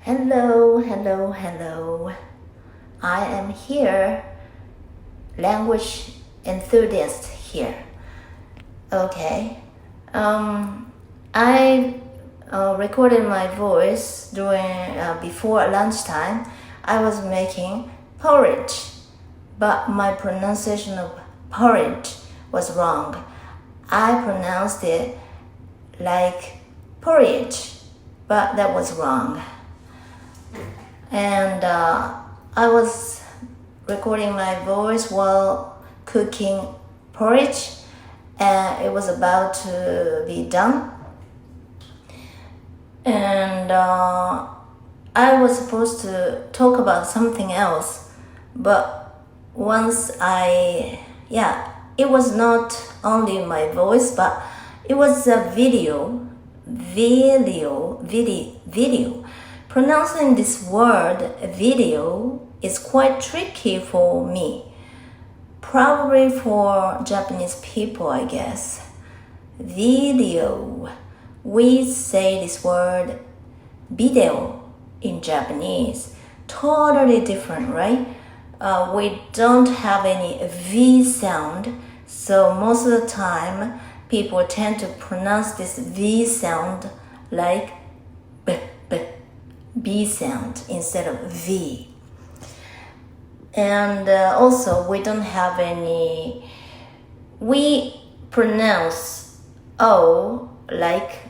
Hello, hello, hello. I am here, language enthusiast here. Okay. I recorded my voice during before lunchtime. I was making porridge, but my pronunciation of porridge was wrong. I pronounced it like porridge, but that was wrong. And I was recording my voice while cooking porridge, and it was about to be done. And I was supposed to talk about something else, but once it was not only my voice, but it was a video. Pronouncing this word video is quite tricky for me. Probably for Japanese people, I guess. Video. We say this word video in Japanese. Totally different, right? We don't have any V sound, so most of the time people tend to pronounce this V sound like B sound instead of V. And also we don't have any, we pronounce O like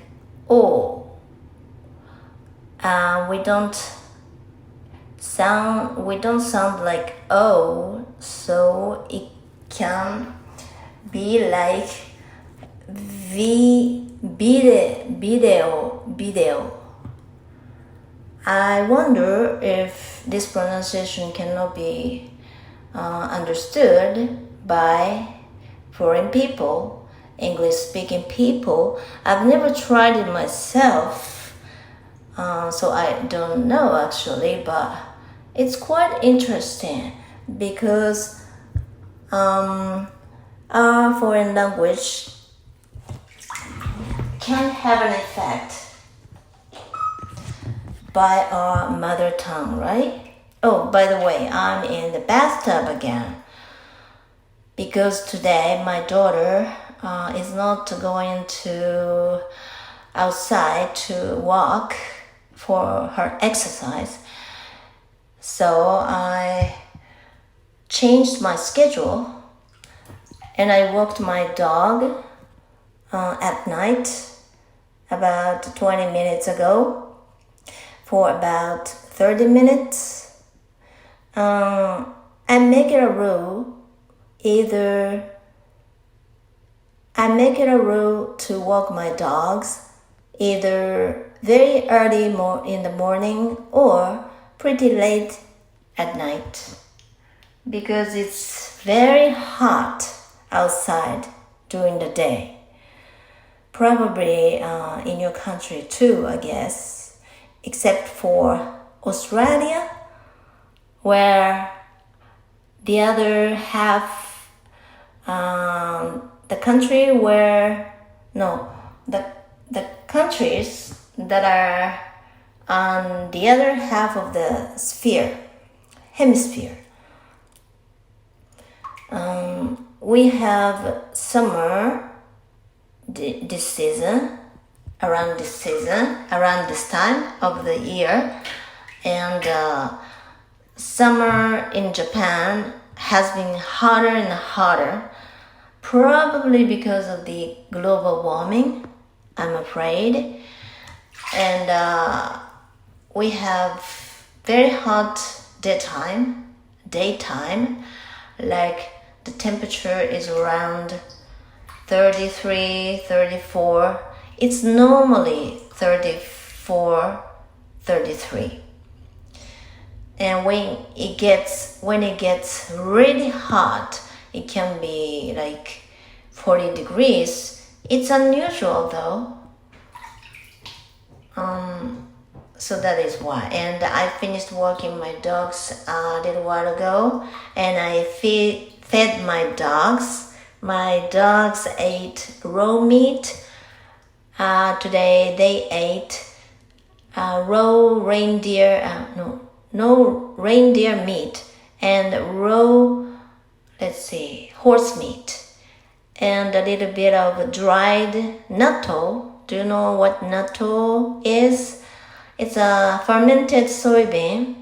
O. We don't sound like O, so it can be like video. I wonder if this pronunciation cannot be understood by foreign people, English-speaking people. I've never tried it myself, so I don't know actually, but it's quite interesting because our foreign language can have an effect by our mother tongue, right? Oh, by the way, I'm in the bathtub again because today my daughter is not going to outside to walk for her exercise. So I changed my schedule and I walked my dog at night about 20 minutes ago for about 30 minutes. I make it a rule to walk my dogs either very early in the morning or pretty late at night because it's very hot outside during the day. Probably in your country too, I guess. Except for Australia, where the other half, the countries that are on the other half of the hemisphere. We have summer around this time of the year, and summer in Japan has been hotter and hotter, probably because of the global warming, I'm afraid. And we have very hot daytime, like the temperature is around 33, 34. It's normally 34, 33. And when it gets really hot, it can be like 40 degrees. It's unusual though. So that is why. And I finished walking my dogs a little while ago, and I fed my dogs. My dogs ate raw meat. Today they ate raw reindeer, no reindeer meat, and raw, horse meat, and a little bit of dried natto. Do you know what natto is? It's a fermented soybean,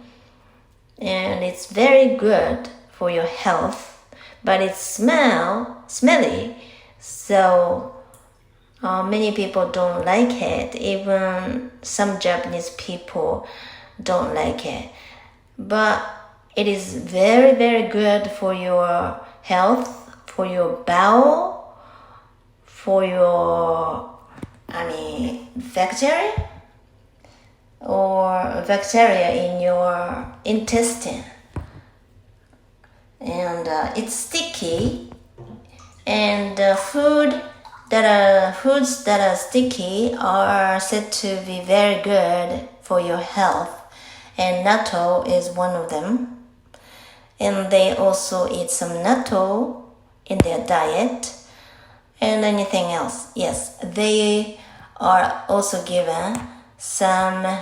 and it's very good for your health, but it's smelly, so many people don't like it. Even some Japanese people don't like it, but it is very, very good for your health, for your bowel, for your bacteria in your intestine. And it's sticky, and foods that are sticky are said to be very good for your health, and natto is one of them. And they also eat some natto in their diet. And anything else? Yes, they are also given some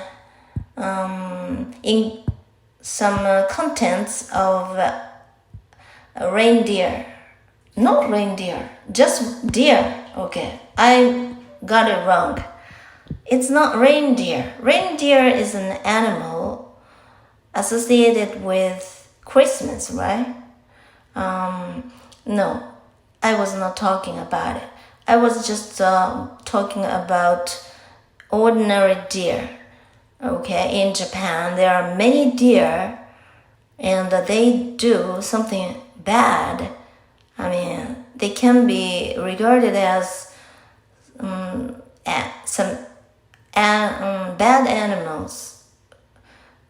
contents of reindeer. Not reindeer, just deer. Okay, I got it wrong. It's not reindeer. Reindeer is an animal associated with Christmas, right? No, I was not talking about it. I was just talking about ordinary deer. Okay, in Japan, there are many deer, and they do something bad. They can be regarded as some bad animals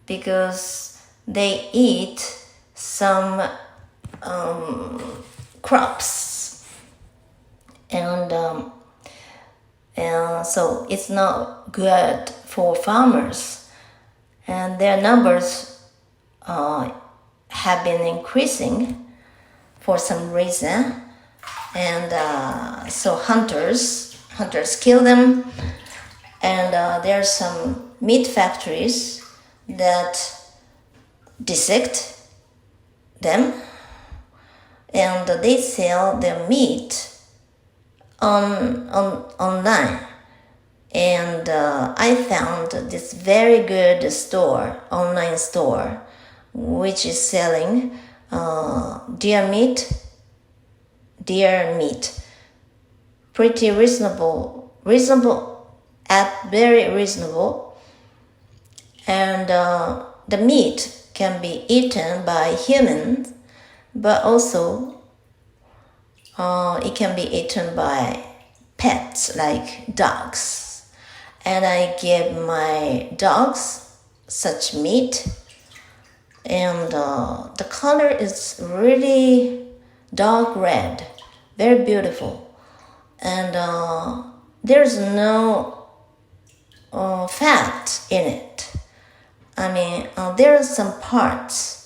because they eat some crops, and so it's not good for farmers, and their numbers have been increasing for some reason, and so hunters kill them, and there are some meat factories that dissect them, and they sell their meat online. And I found this very good online store, which is selling deer meat, pretty reasonable, very reasonable, and the meat can be eaten by humans, but also it can be eaten by pets like dogs. And I give my dogs such meat, and the color is really dark red, very beautiful, and there's no fat in it. There are some parts.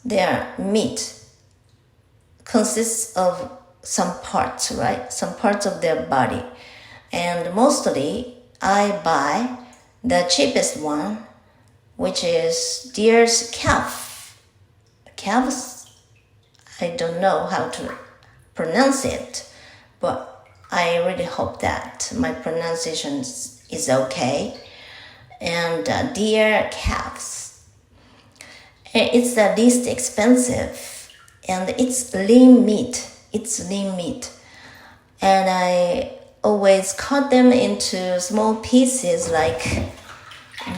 Their meat consists of some parts, right? Some parts of their body. And mostly I buy the cheapest one, which is deer's calf. Calves? I don't know how to pronounce it, but I really hope that my pronunciation is okay. And deer calves. It's the least expensive, and it's lean meat. And I always cut them into small pieces, like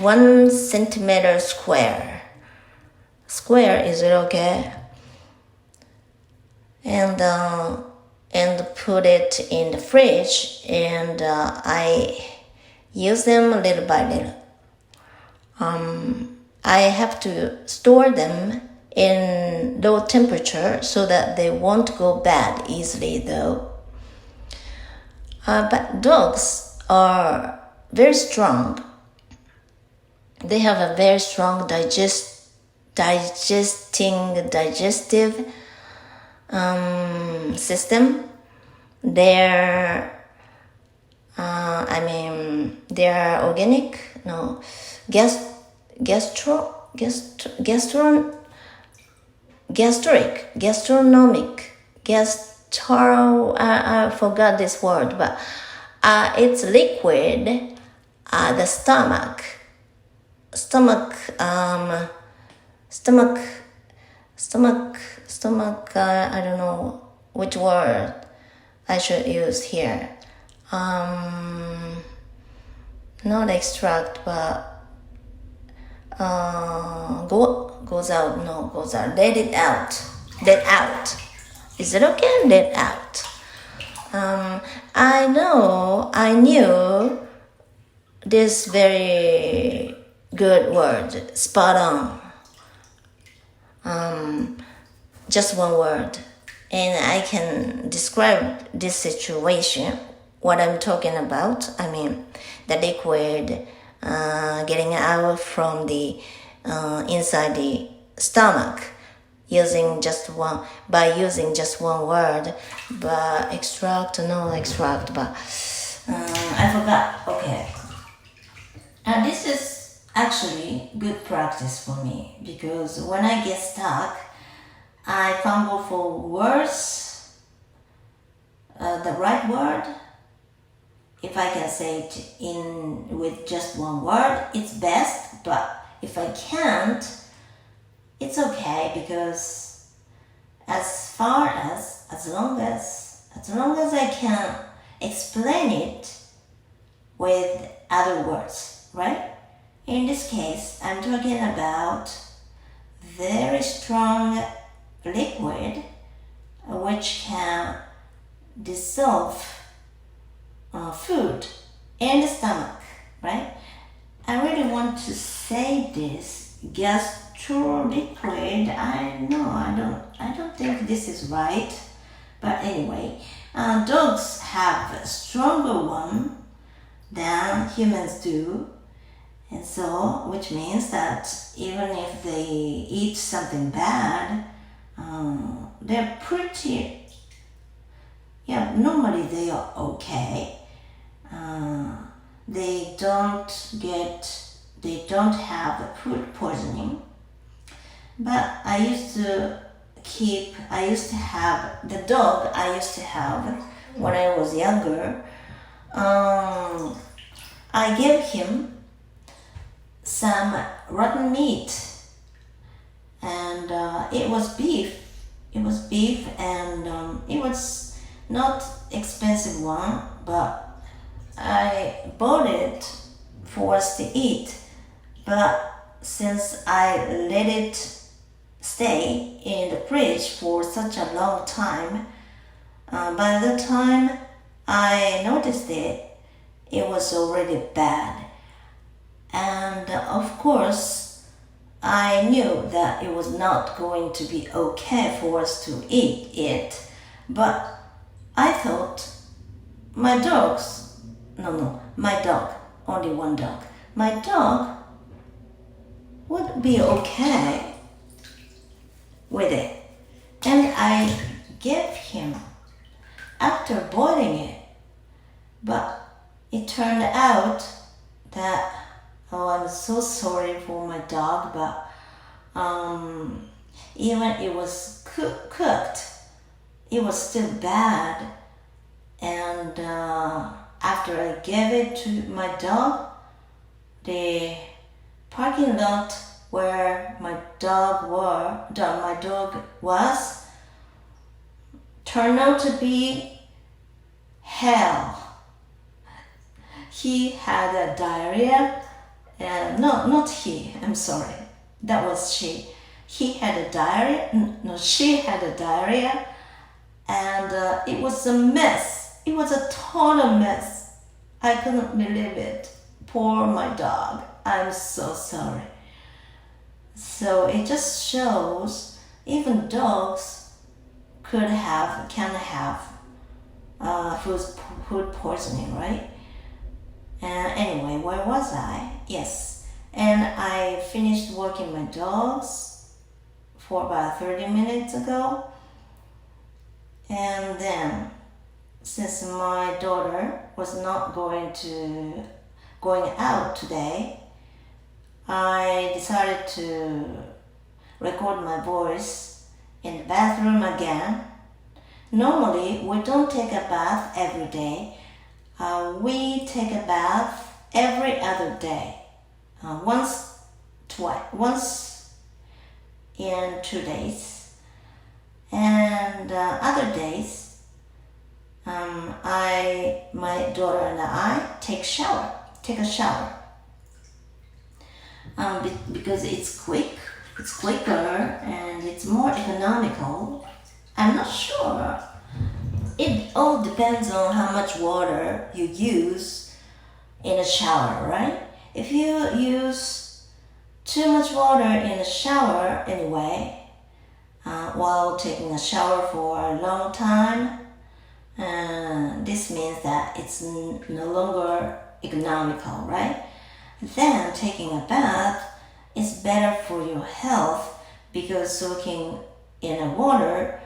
1 centimeter square. Is it okay? And put it in the fridge, and I use them little by little. I have to store them in low temperature so that they won't go bad easily, though. But dogs are very strong. They have a very strong digestive system. Their I mean, they are organic. No, gastronomic. I forgot this word, but it's liquid. The stomach. I don't know which word I should use here. Not extract, but goes out. No, goes out. Let it out. Let out. Is it okay? Let out. I knew this very good word, spot on. Just one word, and I can describe this situation, what I'm talking about. I mean, the liquid getting out from the inside the stomach using just one word. But extract, but I forgot. Okay, and this is actually good practice for me, because when I get stuck, I fumble for words, the right word. If I can say it with just one word, it's best. But if I can't, it's okay, because as long as I can explain it with other words, right? In this case, I'm talking about very strong liquid which can dissolve food in the stomach, right? I really want to say this gastro liquid. I don't think this is right, but anyway, dogs have a stronger one than humans do. And so, which means that even if they eat something bad, they're pretty, normally they are okay. They don't have food poisoning. But I used to have the dog I used to have when I was younger. I gave him some rotten meat, and it was beef. And it was not expensive one, but I bought it for us to eat. But since I let it stay in the fridge for such a long time, by the time I noticed it was already bad. And of course, I knew that it was not going to be okay for us to eat it. But I thought my dog, only one dog, my dog would be okay with it. And I gave him after boiling it. But it turned out that, I'm so sorry for my dog, but even it was cooked, it was still bad. And after I gave it to my dog, the parking lot where my dog was turned out to be hell. He had a diarrhea. Not he, I'm sorry. That was she. He had a diarrhea. No, she had a diarrhea. And it was a mess. It was a total mess. I couldn't believe it. Poor my dog. I'm so sorry. So it just shows even dogs can have food poisoning, right? Anyway, where was I? Yes. And I finished walking my dogs for about 30 minutes ago. And then since my daughter was not going out today, I decided to record my voice in the bathroom again. Normally, we don't take a bath every day. We take a bath every other day. Once in 2 days. And other days, my daughter and I take a shower. Because it's quicker, and it's more economical. I'm not sure. It all depends on how much water you use in a shower, right? If you use too much water in a shower anyway, while taking a shower for a long time, this means that it's no longer economical, right? Then taking a bath is better for your health, because soaking in the water,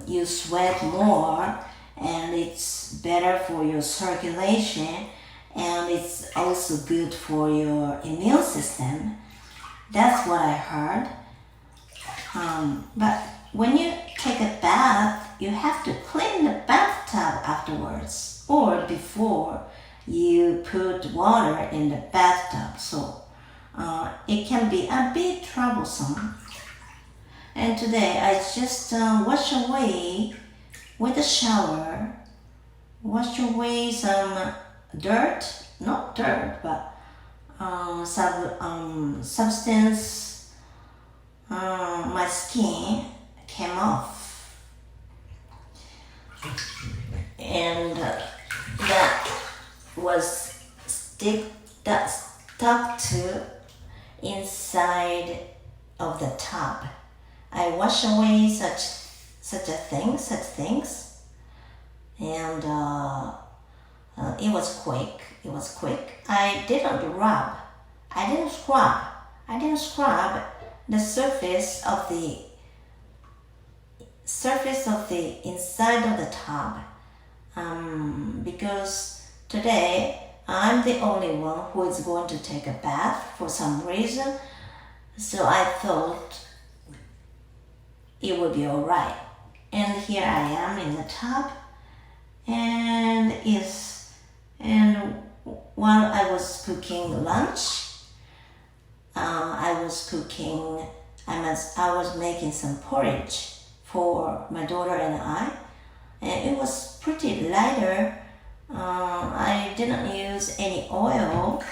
you sweat more, and it's better for your circulation, and it's also good for your immune system. That's what I heard. But when you take a bath, you have to clean the bathtub afterwards, or before you put water in the bathtub. So it can be a bit troublesome. And today I just wash away with a shower, wash away some dirt, not dirt, but substance. My skin came off, and that was stuck to inside of the tub. I wash away such things, and it was quick. I didn't scrub the surface of the inside of the tub, because today I'm the only one who is going to take a bath for some reason. So I thought it would be alright. And here I am in the tub, and while I was cooking lunch, I was making some porridge for my daughter and I, and it was pretty lighter. I didn't use any oil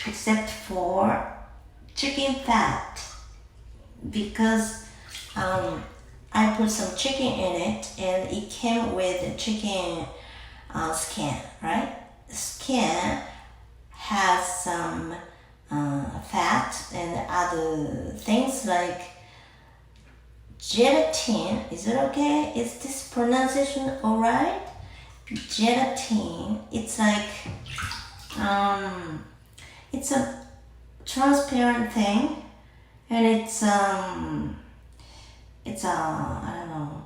except for chicken fat, because I put some chicken in it, and it came with chicken skin, right? Skin has some fat and other things like gelatin. Is it okay? Is this pronunciation alright? Gelatin. It's like it's a transparent thing, and it's I don't know.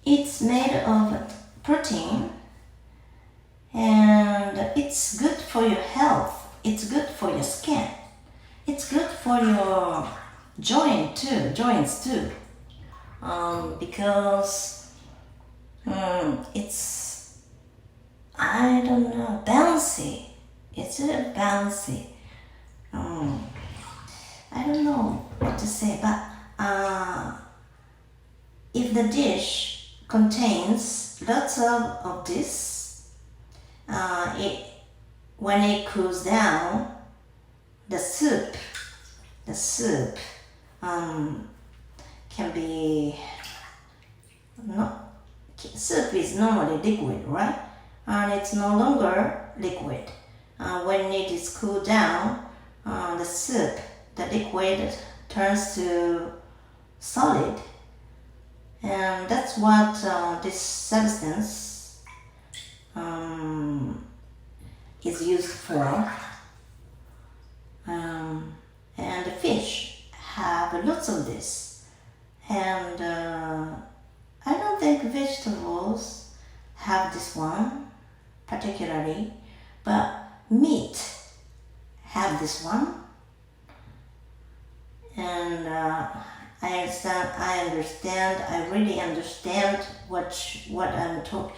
It's made of protein, and it's good for your health. It's good for your skin. It's good for your joints too. Because it's, I don't know, bouncy. It's bouncy. I don't know what to say, but if the dish contains lots of this, when it cools down, the soup can be soup is normally liquid, right? And it's no longer liquid. When it is cooled down, the soup, the liquid, turns to solid, and that's what this substance is used for. And the fish have lots of this, And I don't think vegetables have this one particularly, but meat have this one. And I really understand what I'm talking.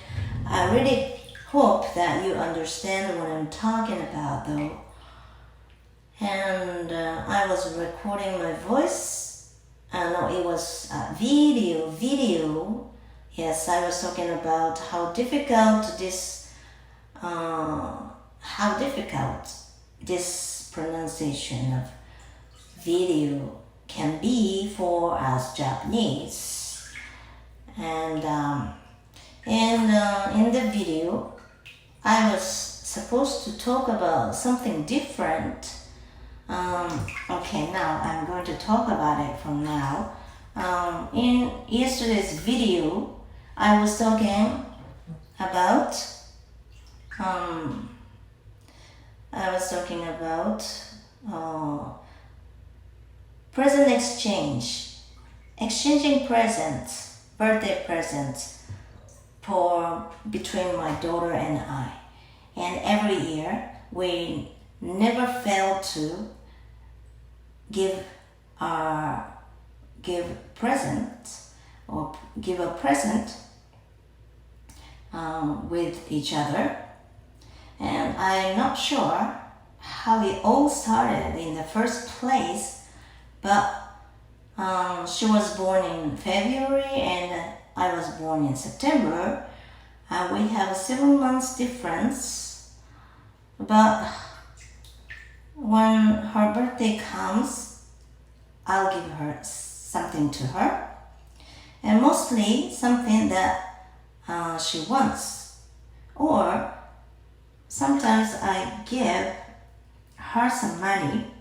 I really hope that you understand what I'm talking about, though. And I was recording my voice. No, it was video. Yes, I was talking about how difficult this pronunciation of video can be for us Japanese. And in the video, I was supposed to talk about something different. Okay, now I'm going to talk about it from now. In yesterday's video, I was talking about present exchange, exchanging presents, birthday presents between my daughter and I. And every year we never fail to give a present with each other. And I'm not sure how it all started in the first place, but she was born in February and I was born in September. We have a 7 months difference, but when her birthday comes, I'll give her something to her, and mostly something that she wants, or sometimes I give her some money,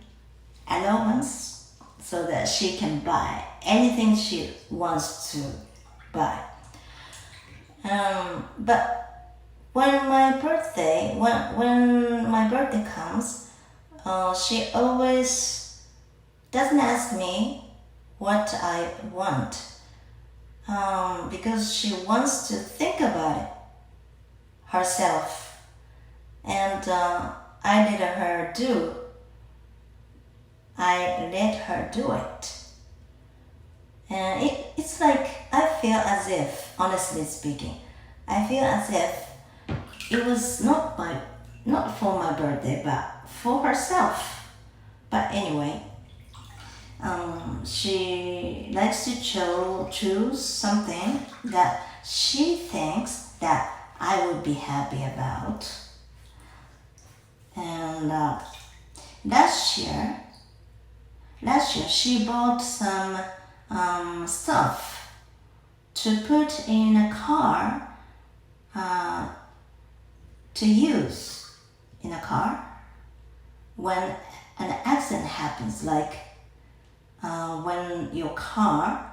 allowance, so that she can buy anything she wants to buy. But when my birthday comes, she always doesn't ask me what I want, because she wants to think about it herself, and I let her do it. And it's like I feel as if, honestly speaking, it was not for my birthday, but for herself. But anyway, she likes to choose something that she thinks that I would be happy about. And last year she bought some stuff to put in a car, to use in a car when an accident happens, like when your car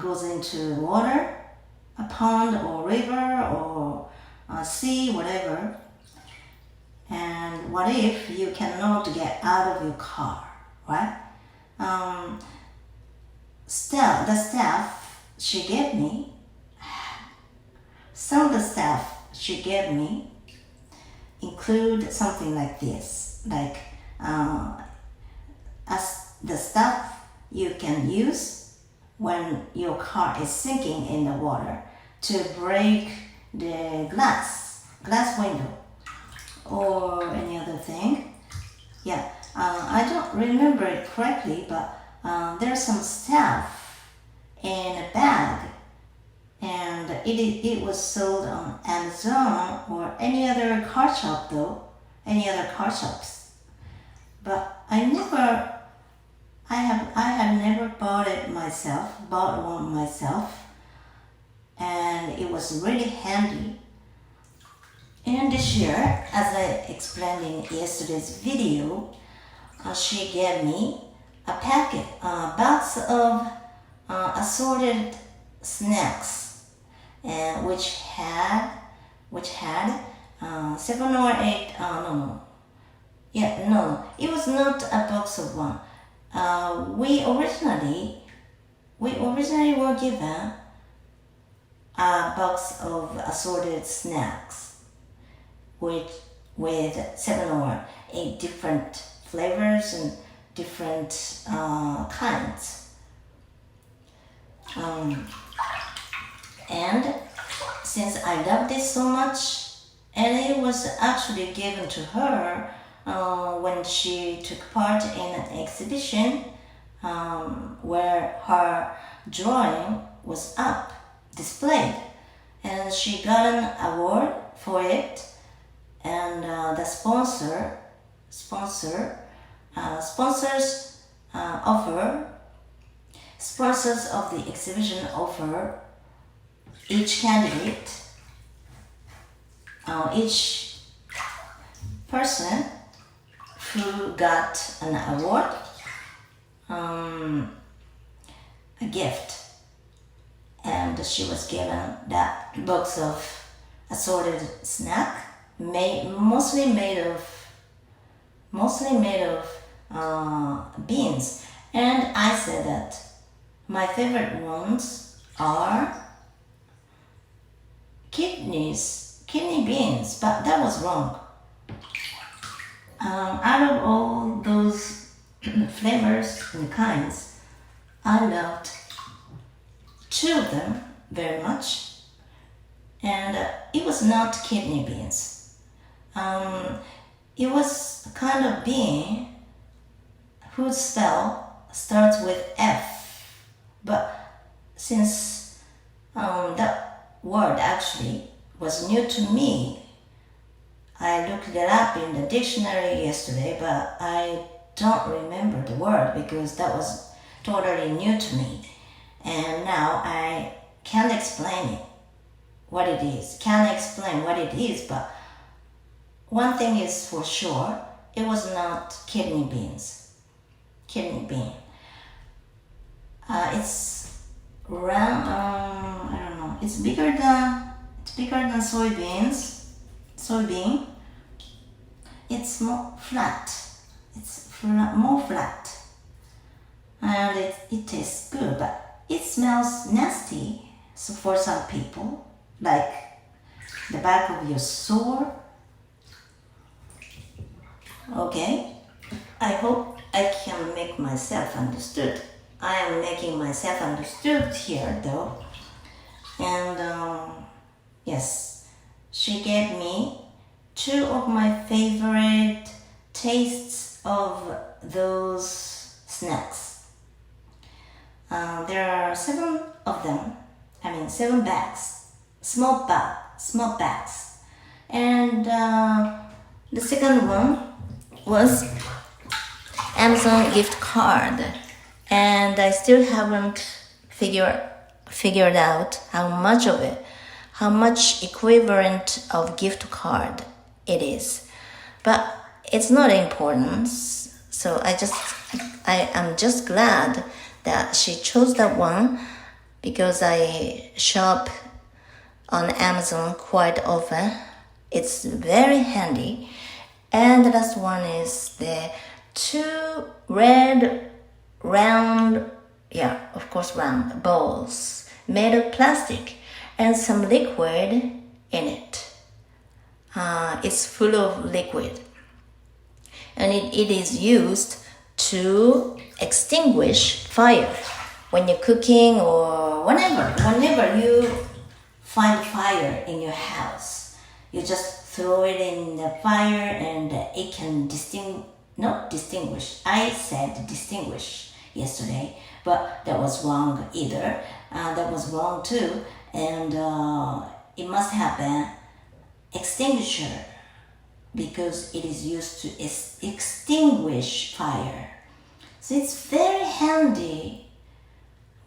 goes into water, a pond or river or a sea, whatever. And what if you cannot get out of your car, right? The stuff she gave me, some of the stuff she gave me include something like this, like the stuff you can use when your car is sinking in the water to break the glass window, or any other thing. Yeah, I don't remember it correctly, but there's some stuff in a bag, and it was sold on Amazon or any other car shop, any other car shops. But I have never bought one myself, and it was really handy. And this year, as I explained in yesterday's video, she gave me a box of assorted snacks, and which had 7 or 8. It was not a box of one. We originally we originally were given a box of assorted snacks with 7 or 8 different flavors and different kinds. And since I love this so much, and it was actually given to her when she took part in an exhibition where her drawing was up, displayed, and she got an award for it. And the sponsors of the exhibition offer each candidate, each person who got an award, a gift. And she was given that box of assorted snack, mostly made of beans. And I said that my favorite ones are kidney beans, but that was wrong. Out of all those flavors and kinds, I loved 2 of them very much, and it was not kidney beans. It was a kind of bean whose spell starts with F, but since that word actually was new to me, I looked it up in the dictionary yesterday, but I don't remember the word because that was totally new to me. And now I can't explain what it is. But one thing is for sure, it was not kidney bean. It's round. I don't know. It's bigger than soybean. It's more flat. More flat, and it tastes good, but it smells nasty. So for some people, like the back of your sore. Okay, I hope I can make myself understood. I am making myself understood here, though. And yes, she gave me 2 of my favorite tastes of those snacks. There are 7 of them. 7 bags, small bags. And the second one was Amazon gift card, and I still haven't figured out how much equivalent of gift card it is, but it's not important. So I am just glad that she chose that one, because I shop on Amazon quite often. It's very handy. And the last one is the 2 red round bowls made of plastic and some liquid in it. It's full of liquid, and it is used to extinguish fire when you're cooking or whenever you find fire in your house. You just throw it in the fire and it can not distinguish. I said distinguish yesterday, but that was wrong either. That was wrong too, and it must have been extinguisher, because it is used to extinguish fire. So it's very handy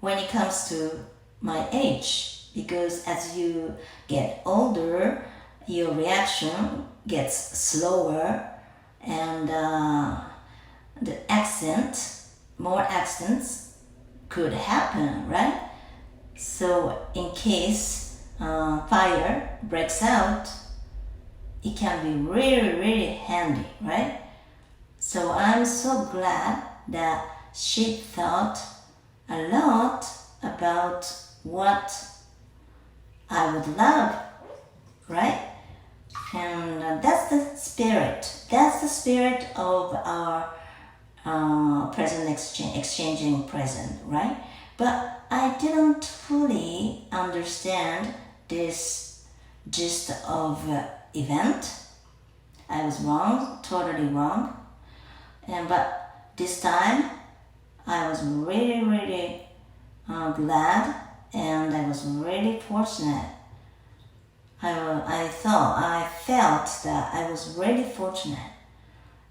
when it comes to my age, because as you get older, your reaction gets slower, and more accidents could happen, right? So in case fire breaks out, it can be really, really handy, right? So I'm so glad that she thought a lot about what I would love, right? And that's the spirit. That's the spirit of our present exchanging present, right? But I didn't fully understand this gist of event. I was wrong, totally wrong. But this time, I was really glad, and I was really fortunate. I felt that I was really fortunate,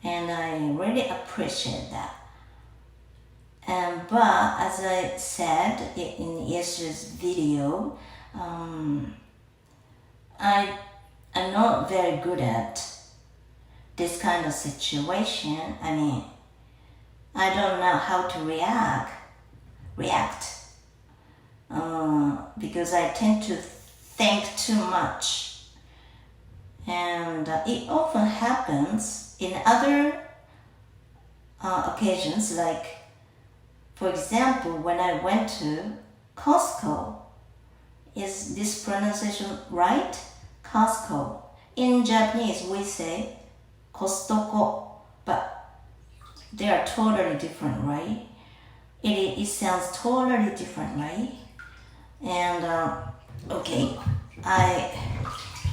and I really appreciate that. But as I said in yesterday's video, I'm not very good at this kind of situation. I mean, I don't know how to react, because I tend to think too much, and it often happens in other occasions, like, for example, when I went to Costco. Is this pronunciation right? Costco. In Japanese, we say Costco, but they are totally different, right? It sounds totally different, right? And okay,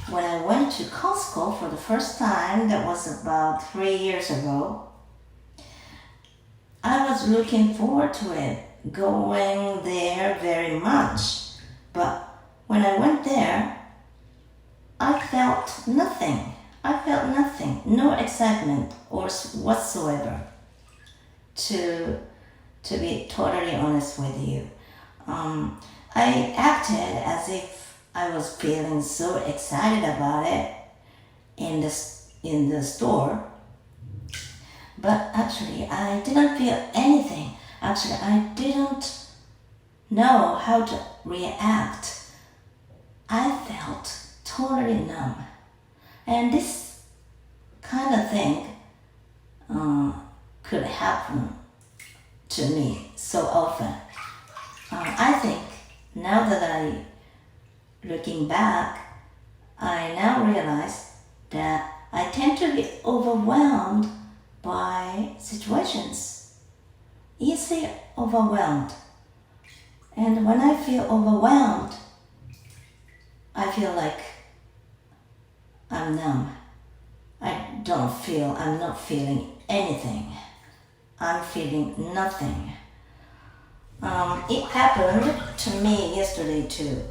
when I went to Costco for the first time, that was about 3 years ago, I was looking forward to it, going there very much. But when I went there, I felt nothing. No excitement or whatsoever. To be totally honest with you, I acted as if I was feeling so excited about it in the store, but actually I didn't feel anything. Actually, I didn't know how to react. I felt totally numb, and this kind of thing could happen to me so often. I think now that looking back, I now realize that I tend to be overwhelmed by situations, easily overwhelmed. And when I feel overwhelmed, I feel like I'm numb. I'm not feeling anything. I'm feeling nothing. It happened to me yesterday too.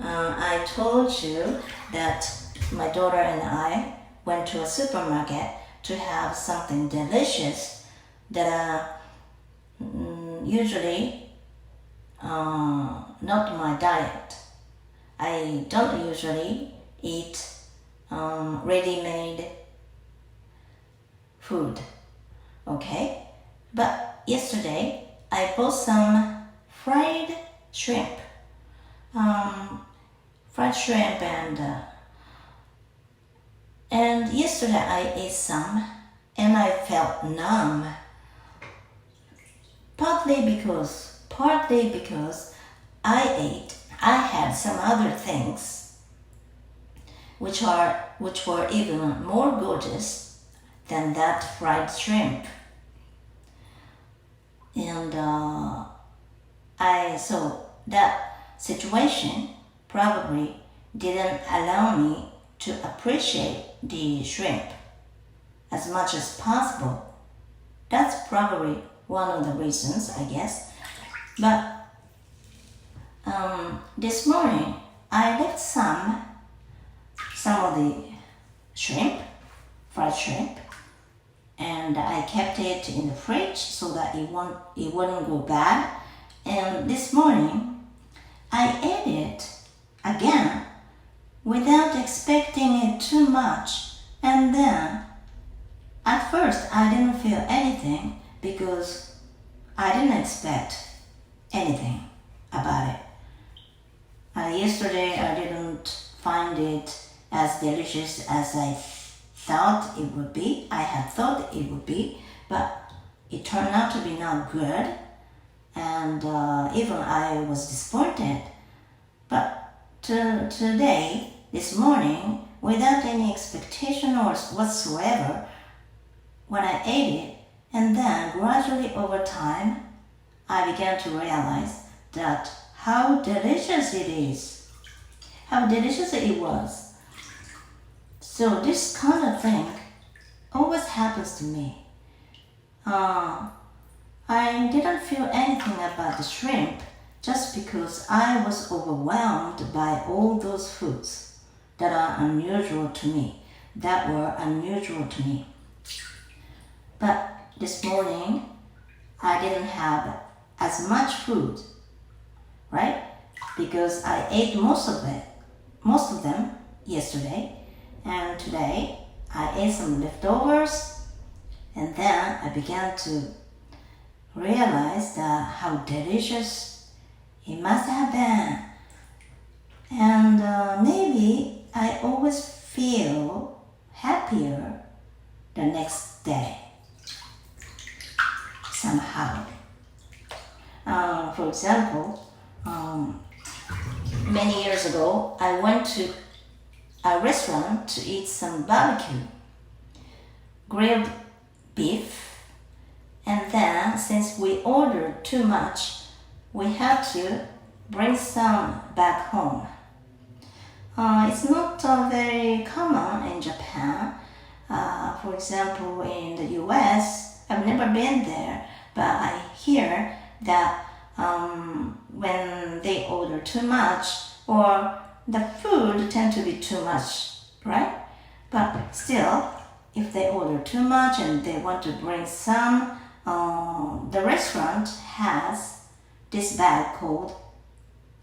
I told you that my daughter and I went to a supermarket to have something delicious that usually not my diet. I don't usually eat ready-made food, okay? But yesterday I bought some fried shrimp, and yesterday I ate some, and I felt numb. Partly because I had some other things which were even more gorgeous than that fried shrimp. And so that situation probably didn't allow me to appreciate the shrimp as much as possible. That's probably one of the reasons, I guess. But this morning I left some of the fried shrimp, and I kept it in the fridge so that it wouldn't go bad. And this morning I ate it again without expecting it too much, and then at first I didn't feel anything because I didn't expect anything about it. Yesterday I didn't find it as delicious as I thought it would be. I had thought it would be, but it turned out to be not good. and even I was disappointed. But today, this morning, without any expectation or whatsoever, when I ate it, and then gradually over time, I began to realize that how delicious it is, how delicious it was. So this kind of thing always happens to me. I didn't feel anything about the shrimp just because I was overwhelmed by all those foods that are unusual to me, that were unusual to me. But this morning, I didn't have as much food, right? Because I ate most of them yesterday, and today I ate some leftovers, and then I began to realize that how delicious it must have been. And maybe I always feel happier the next day somehow. For example, many years ago, I went to a restaurant to eat some barbecue, grilled beef, and then since we ordered too much, we had to bring some back home. It's not very common in Japan. For example, in the US, I've never been there, but I hear that when they order too much, or the food tend to be too much, right? But still, if they order too much and they want to bring some, the restaurant has this bag called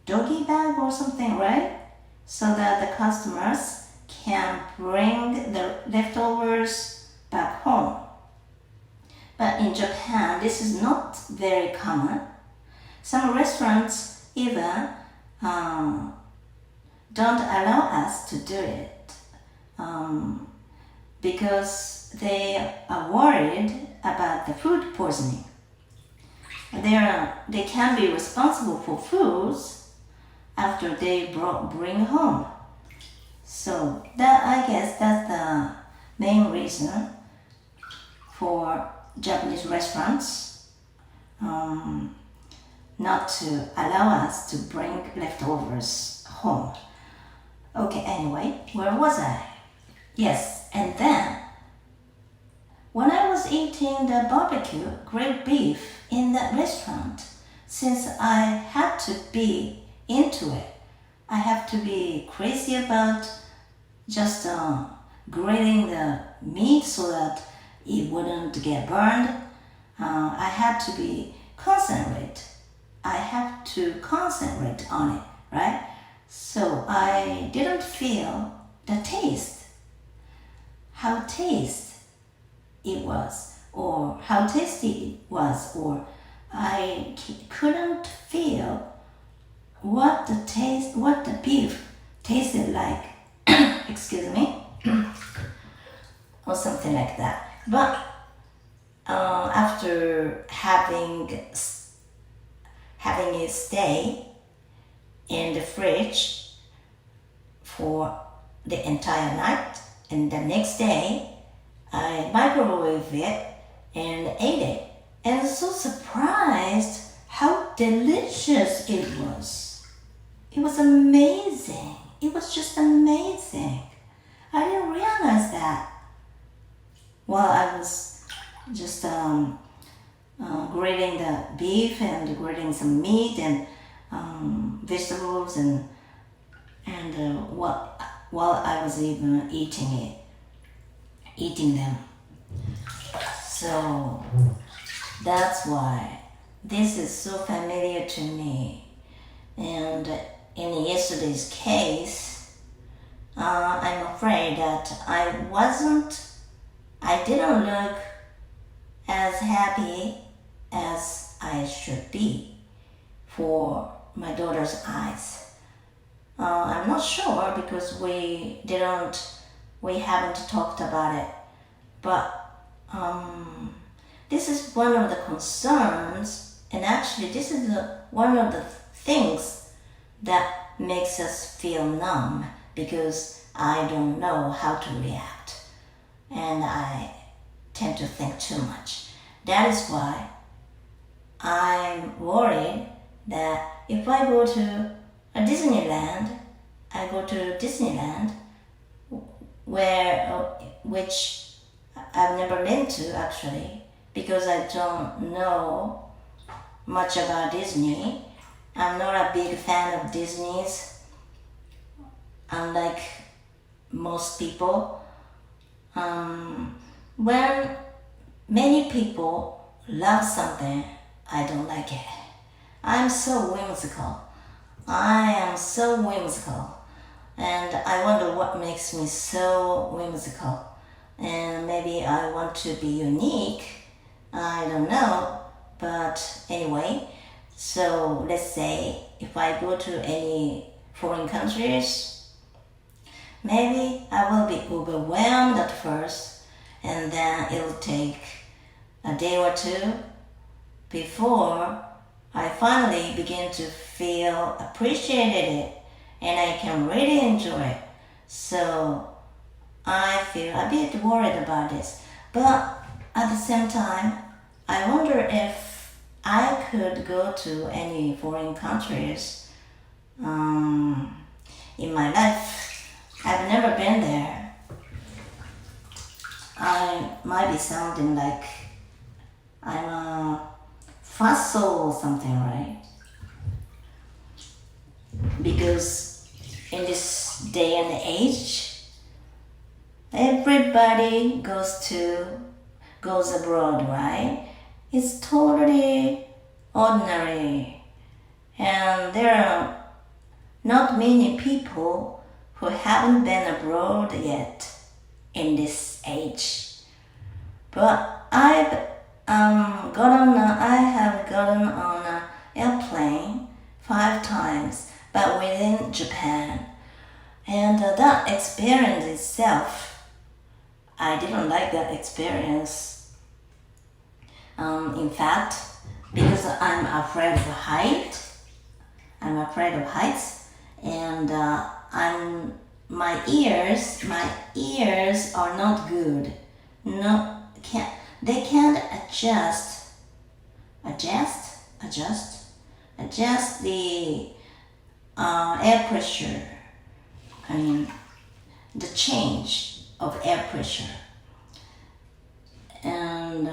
doggy bag or something, right? So that the customers can bring the leftovers back home. But in Japan, this is not very common. Some restaurants even don't allow us to do it because they are worried about the food poisoning. They can be responsible for foods after they bring home. So that, I guess, that's the main reason for Japanese restaurants not to allow us to bring leftovers home. Okay, anyway, where was I? Yes, and then when I was eating the barbecue grilled beef in that restaurant, since I had to be into it, I have to be crazy about just grilling the meat so that it wouldn't get burned. I had to be concentrate. I have to concentrate on it, right? So I didn't feel the taste, how tasty it was, or I couldn't feel what the beef tasted like. Excuse me, or something like that. But after having it stay in the fridge for the entire night, and the next day I microwaved it and ate it, and so surprised how delicious it was. It was amazing. It was just amazing. I didn't realize that while I was just grilling the beef and grilling some meat and vegetables and while I was even eating them. So that's why this is so familiar to me. And in yesterday's case, I'm afraid that I didn't look as happy as I should be for my daughter's eyes. I'm not sure because we haven't talked about it, but this is one of the concerns And actually, this is one of the things that makes us feel numb, because I don't know how to react. And I tend to think too much. That is why I'm worried that if I go to a Disneyland, I go to Disneyland, which I've never been to actually, because I don't know much about Disney. I'm not a big fan of Disney's, unlike most people. When many people love something, I don't like it. I'm so whimsical. I am so whimsical. And I wonder what makes me so whimsical. And maybe I want to be unique. I don't know. But anyway, so let's say if I go to any foreign countries, maybe I will be overwhelmed at first, and then it'll take a day or two before I finally begin to feel appreciated and I can really enjoy it. So I feel a bit worried about this. But at the same time, I wonder if I could go to any foreign countries in my life. I've never been there. I might be sounding like I'm a fossil or something, right? Because in this day and age, everybody goes abroad, right? It's totally ordinary, and there are not many people who haven't been abroad yet in this age. But I have gotten on an airplane 5 times, but within Japan. And that experience itself, I didn't like that experience. In fact, because I'm afraid of heights, and my ears are not good. They can't adjust the air pressure. I mean, the change of air pressure. And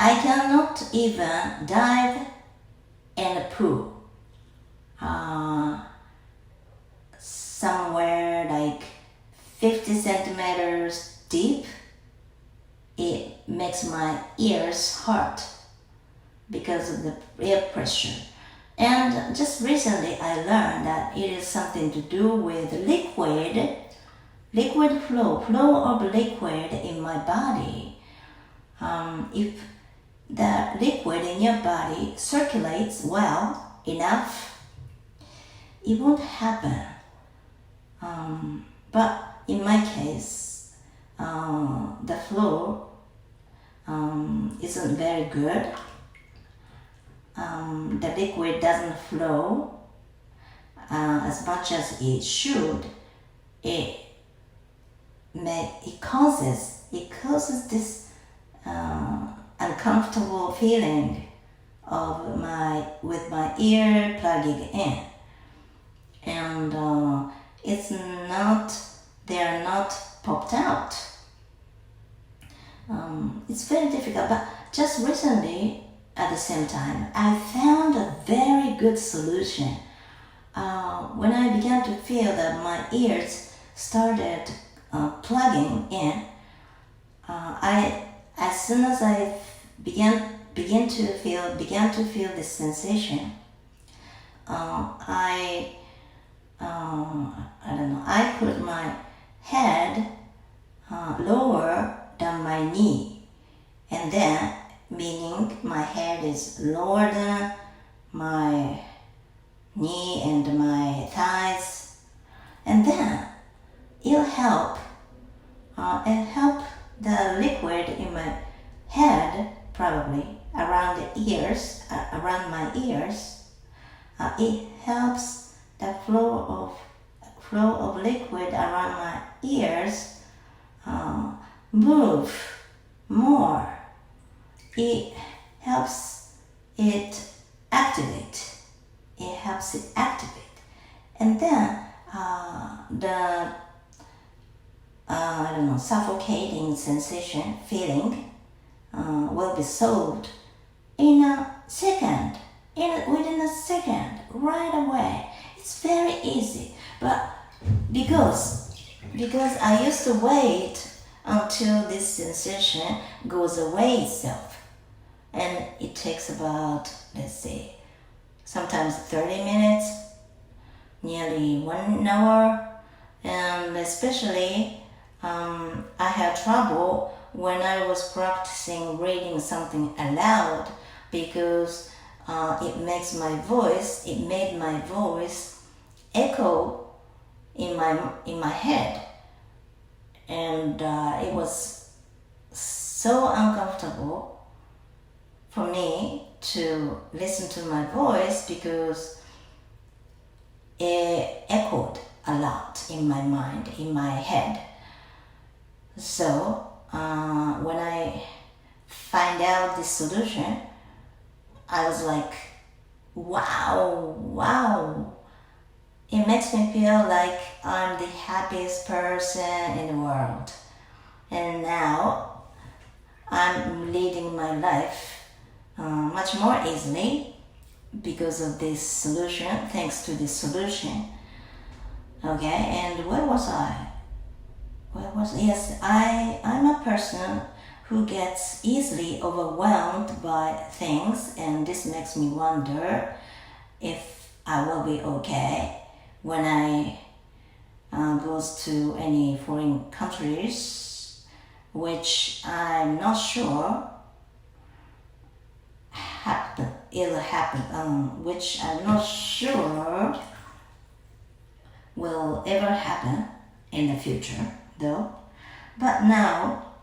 I cannot even dive in a pool. Somewhere like 50 centimeters deep. It makes my ears hurt because of the air pressure. And just recently I learned that it is something to do with liquid flow of liquid in my body. If the liquid in your body circulates well enough, it won't happen. But in my case, the flow isn't very good. The liquid doesn't flow as much as it should. It causes this uncomfortable feeling with my ear plugging in, and they're not popped out. It's very difficult, but just recently, at the same time, I found a very good solution. When I began to feel that my ears started plugging in, as soon as I began to feel this sensation, I put my head lower than my knee, and then meaning my head is lower than my knee and my thighs, and then it'll help the liquid in my head probably around the ears, around my ears. It helps the flow of liquid around my ears move more. It helps it activate. It helps it activate. And then the suffocating sensation, feeling will be solved in a second, within a second, right away. It's very easy, but because I used to wait until this sensation goes away itself, and it takes about, let's say, sometimes 30 minutes, nearly 1 hour, and especially I had trouble when I was practicing reading something aloud because it made my voice echo in my head, and it was so uncomfortable for me to listen to my voice because it echoed a lot in my mind, in my head. So when I find out this solution, I was like, wow. It makes me feel like I'm the happiest person in the world. And now I'm leading my life much more easily because of this solution, thanks to this solution. Okay, and where was I? Yes, I'm a person who gets easily overwhelmed by things, and this makes me wonder if I will be okay when I goes to any foreign countries, which I'm not sure which I'm not sure will ever happen in the future, though. But now,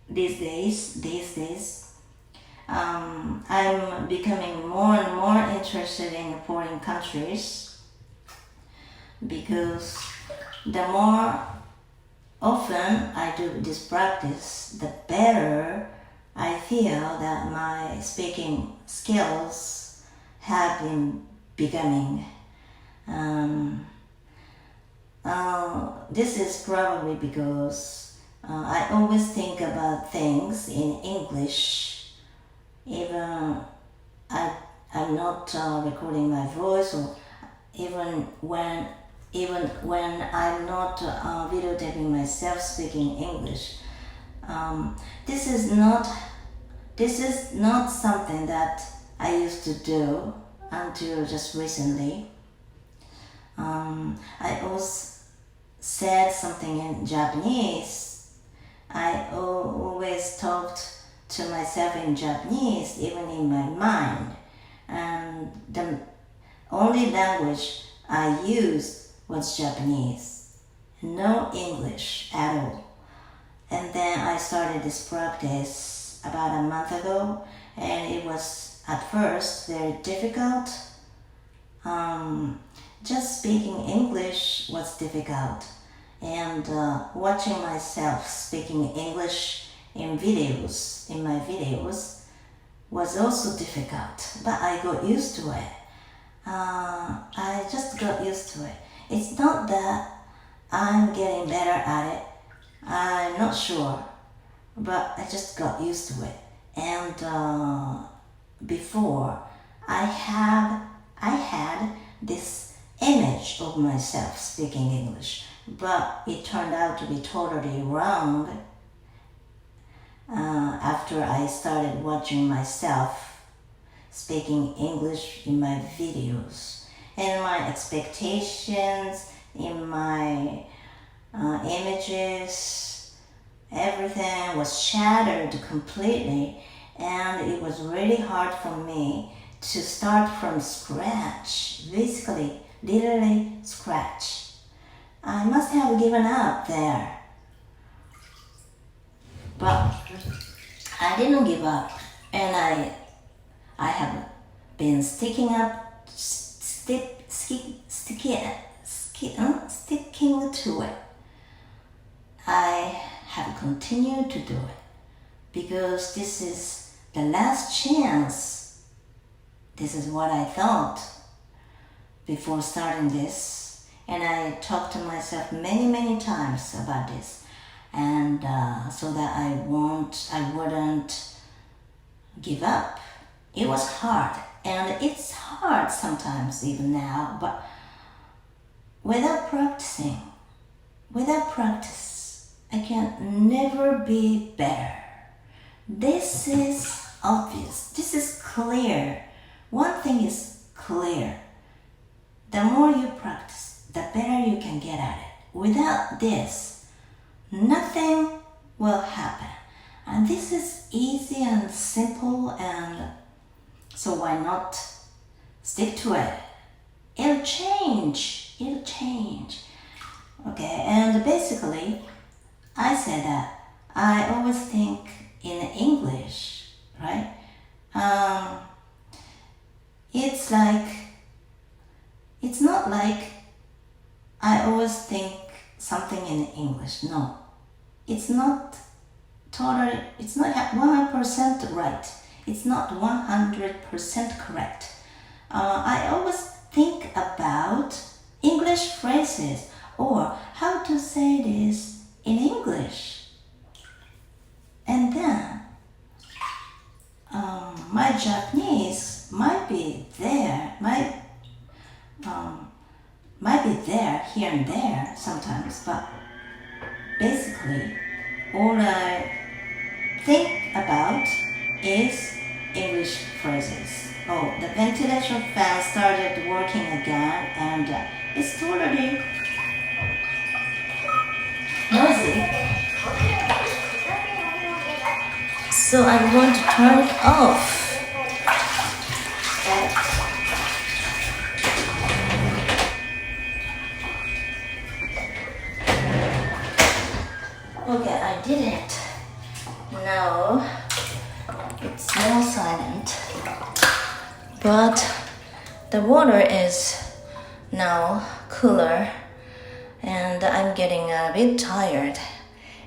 these days, I'm becoming more and more interested in foreign countries because the more often I do this practice, the better I feel that my speaking skills have been becoming. This is probably because I always think about things in English, even I'm not recording my voice, or even when I'm not videotaping myself speaking English. This is not something that I used to do until just recently. I always said something in Japanese. I always talked to myself in Japanese, even in my mind. And the only language I used was Japanese, no English at all. And then I started this practice about a month ago, and it was at first very difficult. Just speaking English was difficult, and watching myself speaking English in my videos was also difficult, but I got used to it. I just got used to it. It's not that I'm getting better at it, I'm not sure, but I just got used to it. And before, I had this image of myself speaking English, but it turned out to be totally wrong after I started watching myself speaking English in my videos, and my expectations in my images, everything was shattered completely, and it was really hard for me to start from scratch, basically, literally scratch. I must have given up there. But I didn't give up, and I I have been sticking to it. I have continued to do it because this is the last chance. This is what I thought before starting this, and I talked to myself many times about this, and so that I wouldn't give up. It was hard, and it's hard sometimes even now, but without practice, I can never be better. This is obvious. This is clear. One thing is clear. The more you practice, the better you can get at it. Without this, nothing will happen. And this is easy and simple, and so why not stick to it? It'll change. Okay, and basically, I said that I always think in English, right? It's not like I always think something in English. No, it's not 100% right. It's not 100% correct. I always think about English phrases or how to say this in English. And then my Japanese might be there, here and there sometimes, but basically all I think about is English phrases. Oh, the ventilation fan started working again, and it's totally noisy. So I'm going to turn it off. Okay, I did it. Now it's more silent, but the water is now cooler, and I'm getting a bit tired,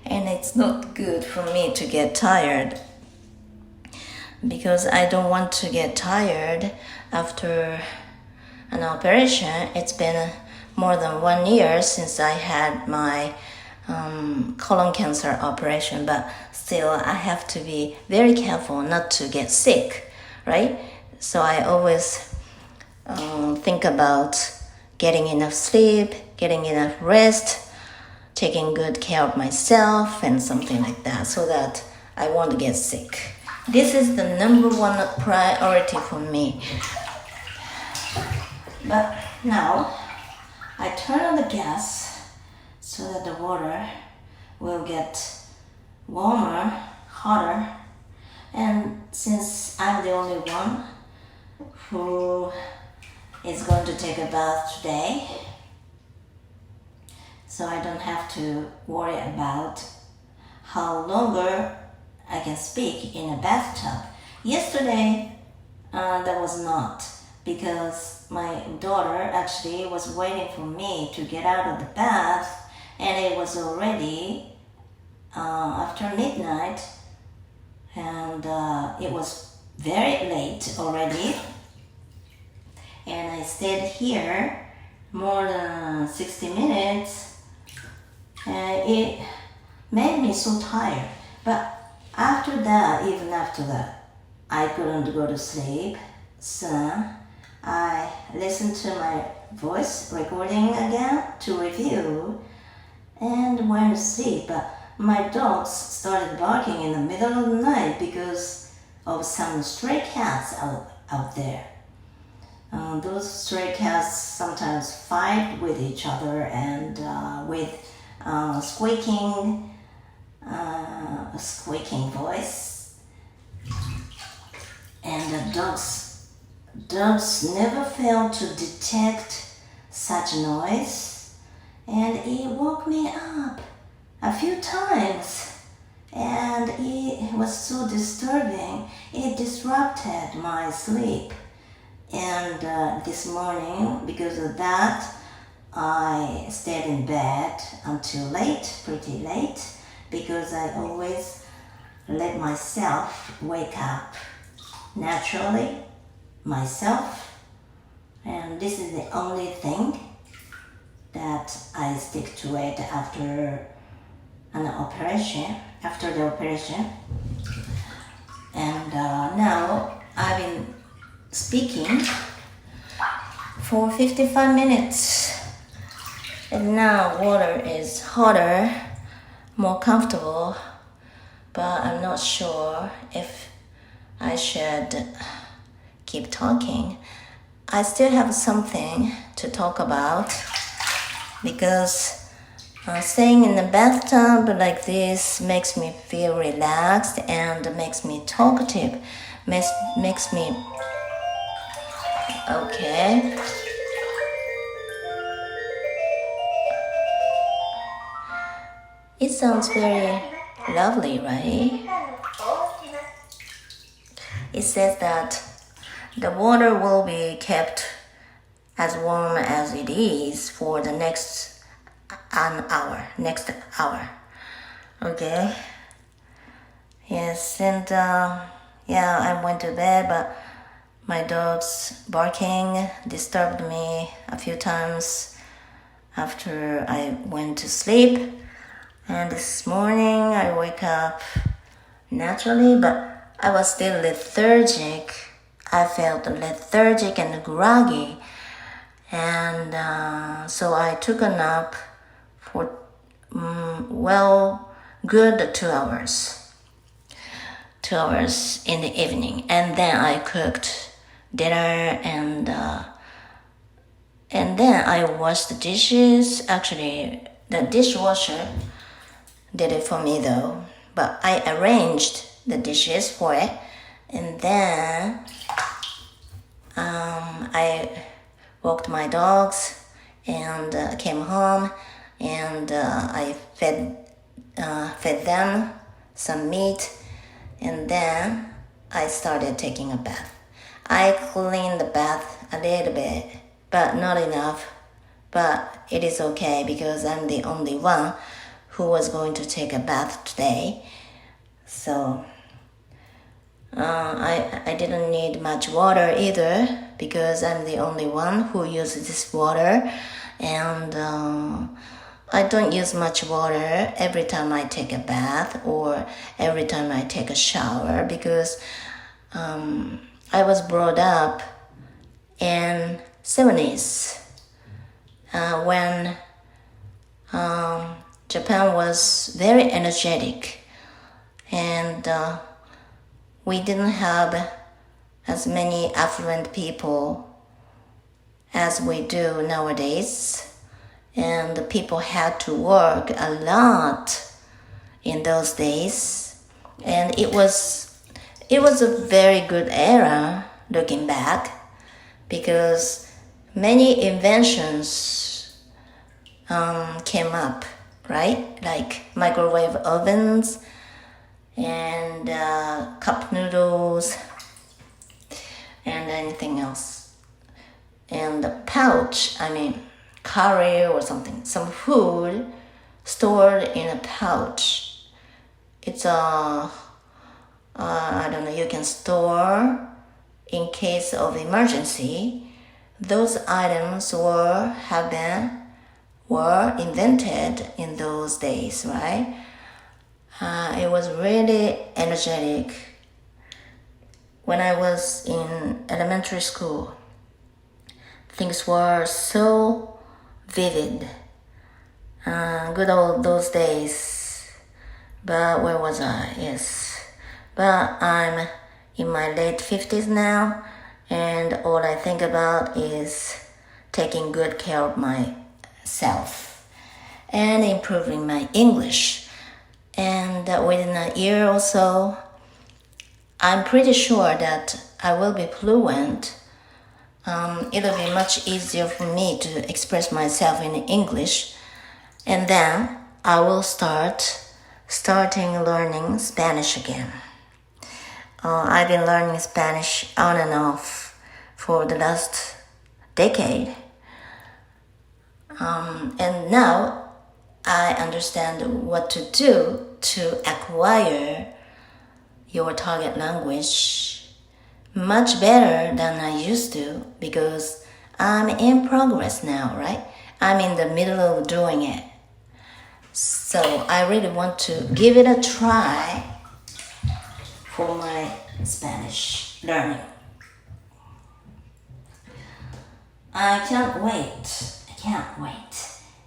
and it's not good for me to get tired because I don't want to get tired after an operation. It's been more than 1 year since I had my colon cancer operation, but still I have to be very careful not to get sick, right? So I always think about getting enough sleep, getting enough rest, taking good care of myself and something like that, so that I won't get sick. This is the number one priority for me. But now I turn on the gas so that the water will get warmer, hotter. And since I'm the only one who is going to take a bath today, so I don't have to worry about how longer I can speak in a bathtub. Yesterday, that was not, because my daughter actually was waiting for me to get out of the bath, and it was already after midnight, and it was very late already, and I stayed here more than 60 minutes, and it made me so tired. But even after that, I couldn't go to sleep, so I listened to my voice recording again to review and went to sleep. But my dogs started barking in the middle of the night because of some stray cats out there. Those stray cats sometimes fight with each other, and with squeaking voice. And the dogs never fail to detect such noise, and it woke me up a few times, and it was so disturbing. It disrupted my sleep. And this morning, because of that, I stayed in bed until late, pretty late, because I always let myself wake up naturally, myself, and this is the only thing that I stick to it after the operation. And now I've been speaking for 55 minutes, and now water is hotter, more comfortable, but I'm not sure if I should keep talking. I still have something to talk about because staying in the bathtub like this makes me feel relaxed and makes me talkative, makes me okay. It sounds very lovely, right? It says that the water will be kept as warm as it is for the next hour. Okay. Yes, and I went to bed, but my dog's barking disturbed me a few times after I went to sleep. And this morning I wake up naturally, but I was still lethargic. I felt lethargic and groggy. And so I took a nap for, good 2 hours. 2 hours in the evening. And then I cooked dinner and then I washed the dishes. Actually, the dishwasher did it for me though. But I arranged the dishes for it. And then I walked my dogs and came home, and I fed them some meat, and then I started taking a bath. I cleaned the bath a little bit, but not enough. But it is okay because I'm the only one who was going to take a bath today. So I didn't need much water either because I'm the only one who uses this water, and I don't use much water every time I take a bath or every time I take a shower because I was brought up in 70s when Japan was very energetic, and we didn't have as many affluent people as we do nowadays, and the people had to work a lot in those days, and it was a very good era looking back because many inventions came up, right? Like microwave ovens and cup noodles and anything else. And the pouch, curry or something, some food stored in a pouch. It's I don't know, you can store in case of emergency. Those items were invented in those days, right? It was really energetic. When I was in elementary school, things were so vivid. Good old those days. But where was I? Yes. But I'm in my late 50s now, and all I think about is taking good care of myself and improving my English. And within a year or so, I'm pretty sure that I will be fluent. It'll be much easier for me to express myself in English, and then I will start starting learning Spanish again. I've been learning Spanish on and off for the last decade. And now I understand what to do to acquire your target language much better than I used to, because I'm in progress now, right? I'm in the middle of doing it. So I really want to give it a try for my Spanish learning. I can't wait.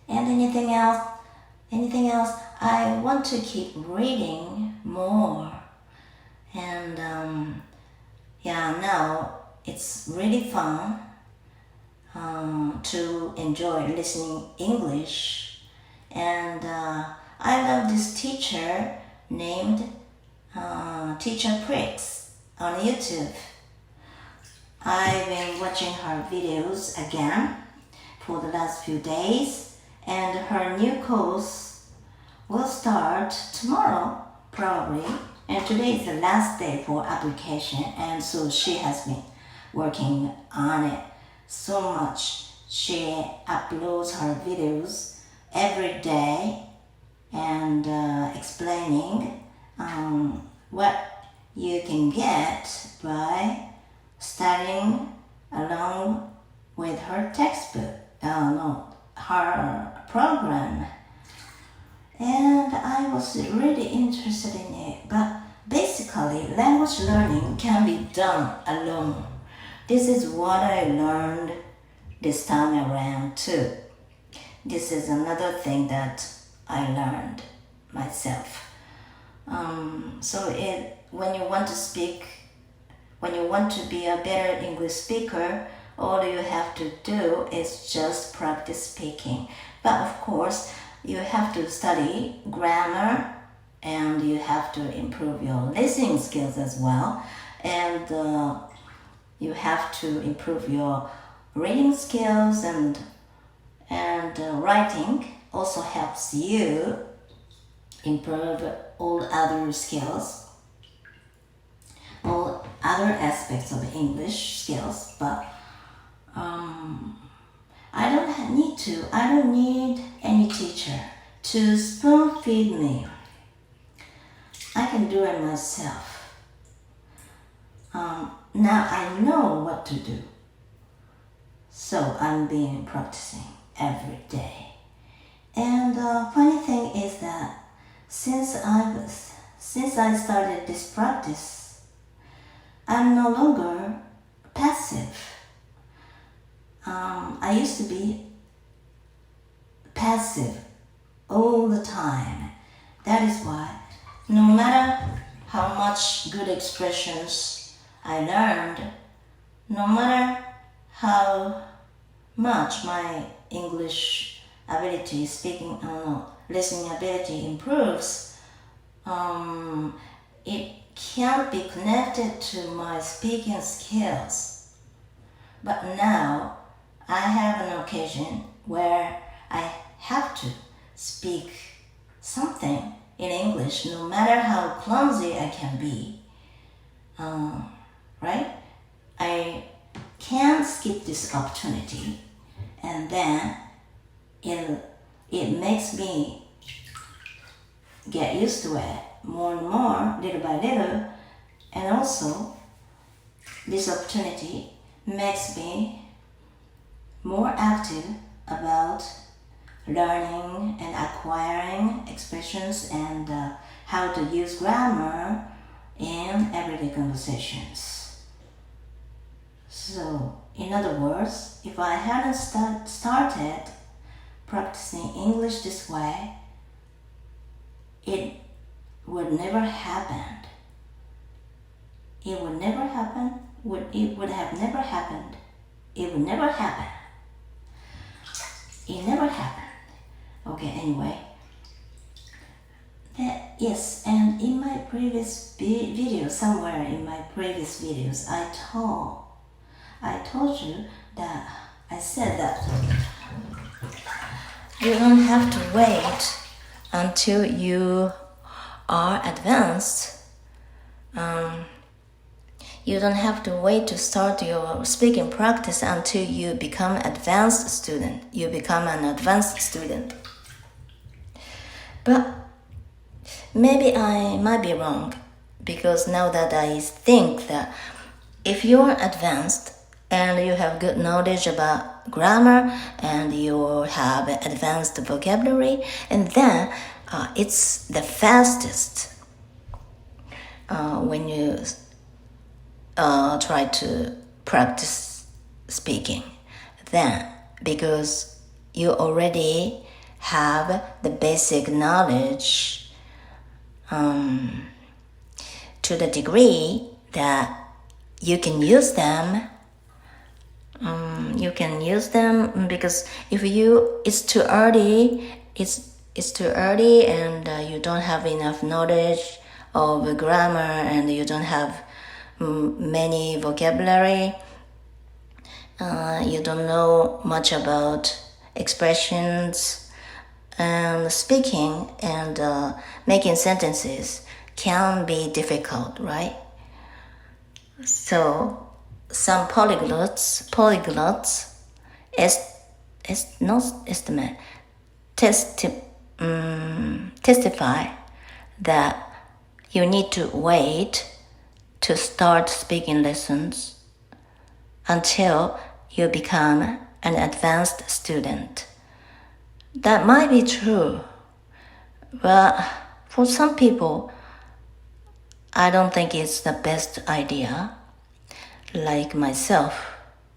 And anything else? I want to keep reading more. And now it's really fun to enjoy listening English. And I love this teacher named Teacher Pricks on YouTube. I've been watching her videos again for the last few days, and her new course will start tomorrow probably, and today is the last day for application, and so she has been working on it so much. She uploads her videos every day and explaining what you can get by studying along with her textbook, her program. And I was really interested in it, but basically language learning can be done alone. This is what I learned this time around too. This is another thing that I learned myself. When you want to be a better English speaker, all you have to do is just practice speaking. But of course, you have to study grammar, and you have to improve your listening skills as well. And you have to improve your reading skills, and writing also helps you improve all other skills, all other aspects of English skills. But I don't need any teacher to spoon feed me. I can do it myself. Now I know what to do. So I'm practicing every day. And the funny thing is that since I started this practice, I'm no longer passive. I used to be passive all the time. That is why no matter how much good expressions I learned, no matter how much my English ability, listening ability improves, it can't be connected to my speaking skills. But now I have an occasion where I have to speak something in English, no matter how clumsy I can be. Right? I can't skip this opportunity, and then it makes me get used to it more and more, little by little. And also, this opportunity makes me more active about learning and acquiring expressions and how to use grammar in everyday conversations. So, in other words, if I hadn't started practicing English this way, it would never happened. It would never happen. It would have never happened. It would never happen. It never happened. Okay, anyway. Yes, and in my previous video, somewhere in my previous videos, I told you that I said that you don't have to wait until you are advanced, you don't have to wait to start your speaking practice until you become advanced student. You become an advanced student. But maybe I might be wrong, because now that I think that if you're advanced and you have good knowledge about grammar and you have advanced vocabulary, and then it's the fastest when you try to practice speaking. Then, because you already have the basic knowledge to the degree that you can use them. You can use them, because if it's too early, it's too early, and you don't have enough knowledge of grammar, and you don't have many vocabulary. You don't know much about expressions, and speaking and making sentences can be difficult, right? So some polyglots testify that you need to wait to start speaking lessons until you become an advanced student. That might be true, but for some people, I don't think it's the best idea. Like myself,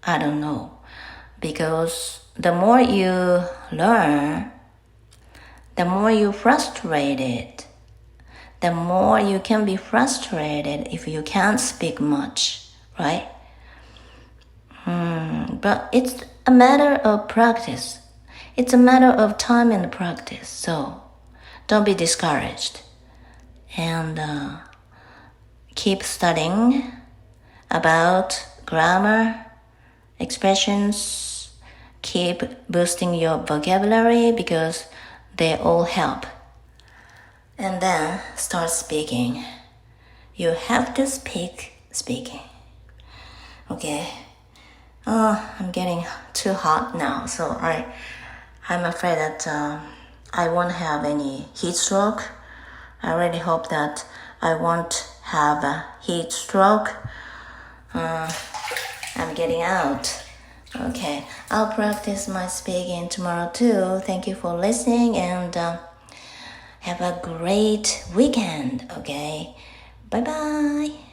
I don't know. Because the more you learn, the more you're frustrated. The more you can be frustrated if you can't speak much, right? But it's a matter of practice. It's a matter of time and practice. So don't be discouraged. And keep studying about grammar, expressions. Keep boosting your vocabulary, because they all help. And then start speaking. You have to speaking. Okay. I'm getting too hot now, so I'm afraid that I won't have any heat stroke. I really hope that I won't have a heat stroke. I'm getting out. Okay, I'll practice my speaking tomorrow too. Thank you for listening, and have a great weekend, okay? Bye-bye.